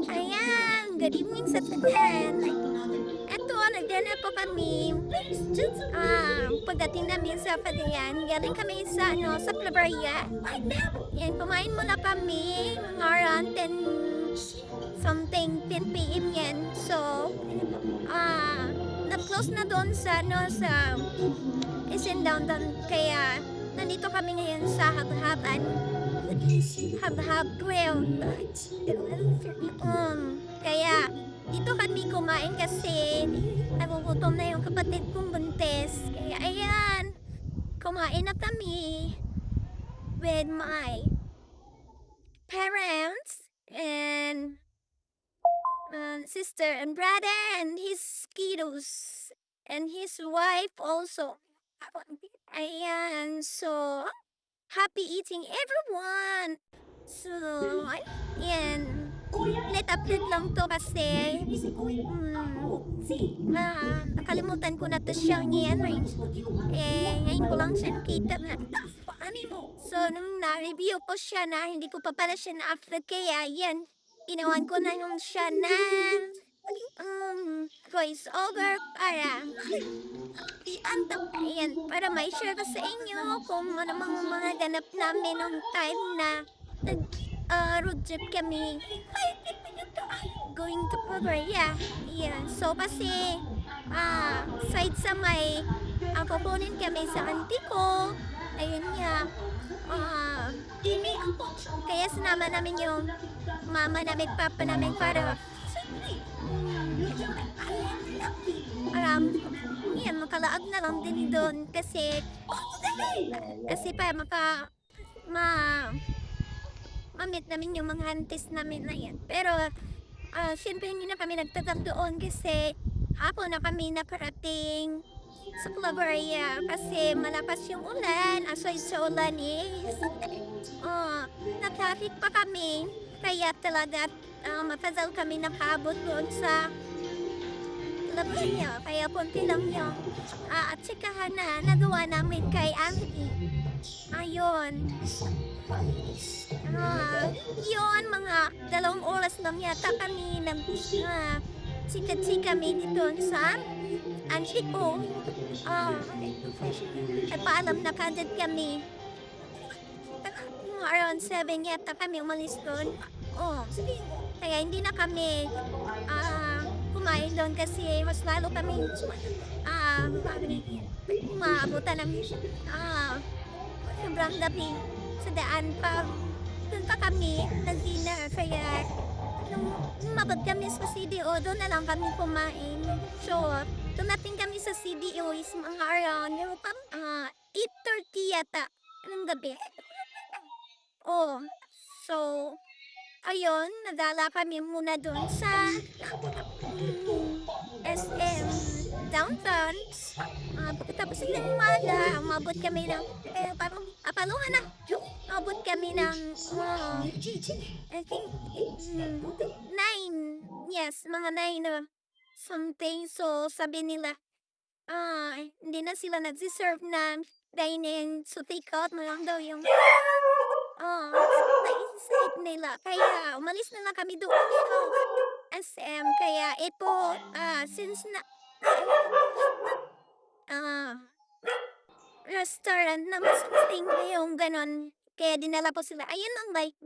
Ayan, good evening sa tanan. Eto, nagdala po kami. Pagdating namin sa Pagayan, galing kami sa sa Claveria. Yan, kumain muna kami, mga around 10 something, 10 PM yan. So, nag-close na doon sa SM Downtown. Kaya, nandito kami ngayon sa Habhaban. Habhab Grill. Kaya dito kami kumain kasi nagugutom na yung kapatid kong buntis. Kaya ayan, kumain na kami with my parents and sister and brother and his kiddos and his wife also. Ayan, so happy eating everyone! So, yan. Update lang to kasi nakalimutan ko na to siyang yan. Ngayon ko lang siya nakita na. So, nung na-review ko siya na hindi ko pa pala siya na-upload kaya yan, ginawan ko na yung siya na voice over para ayan, para may share ko sa inyo kung ano mga ganap namin nung time na nag road trip kami going to Korea. Yeah. So kasi side sa may kukunin kami sa auntie ko. Ayun nga. ah Kaya sinama namin yung mama namin, papa namin para alam, yan, makalaag na lang din doon kasi pa ma ma-meet namin yung mga aunties namin na yan. Pero siyempre hindi na kami nagtatag doon kasi hapon na kami nakarating sa Claveria kasi malakas yung ulan. Aside sa ulan is na-traffic pa kami. Kaya talaga matagal kami nakaabot doon sa Claveria. Kaya konti lang yung tsikahan na nagawa namin kay Angie. Ayun. Yun, mga 2 oras lang yata kami chika-chika kami dito sa Angie ko. Nagpaalam na kagad kami. Mga around 7 yata kami umalis doon. Kaya hindi na kami kumain doon kasi mas lalo kami maabutan ng sobrang dami sa daan pa. Doon pa kami nag-dinner kaya nung umabot kami sa CDO, doon na lang kami kumain. So, dumating kami sa CDO is mga around 8:30 yata ng gabi. So, ayun, nadala kami muna doon sa SM Downtown. Pagkatapos ng umaga, umabot kami ng, parang, paluhan na. Umabot kami ng, I think, 9. Yes, mga 9 na something. So, sabi nila, hindi na sila nagsiserve ng dining. So, take out na lang daw yung naisip nila. Kaya, umalis na lang kami doon sa SM. Kaya, ito, since na, restaurant na mas tingin yung ganon. Kaya dinala po sila. Ayun ang bike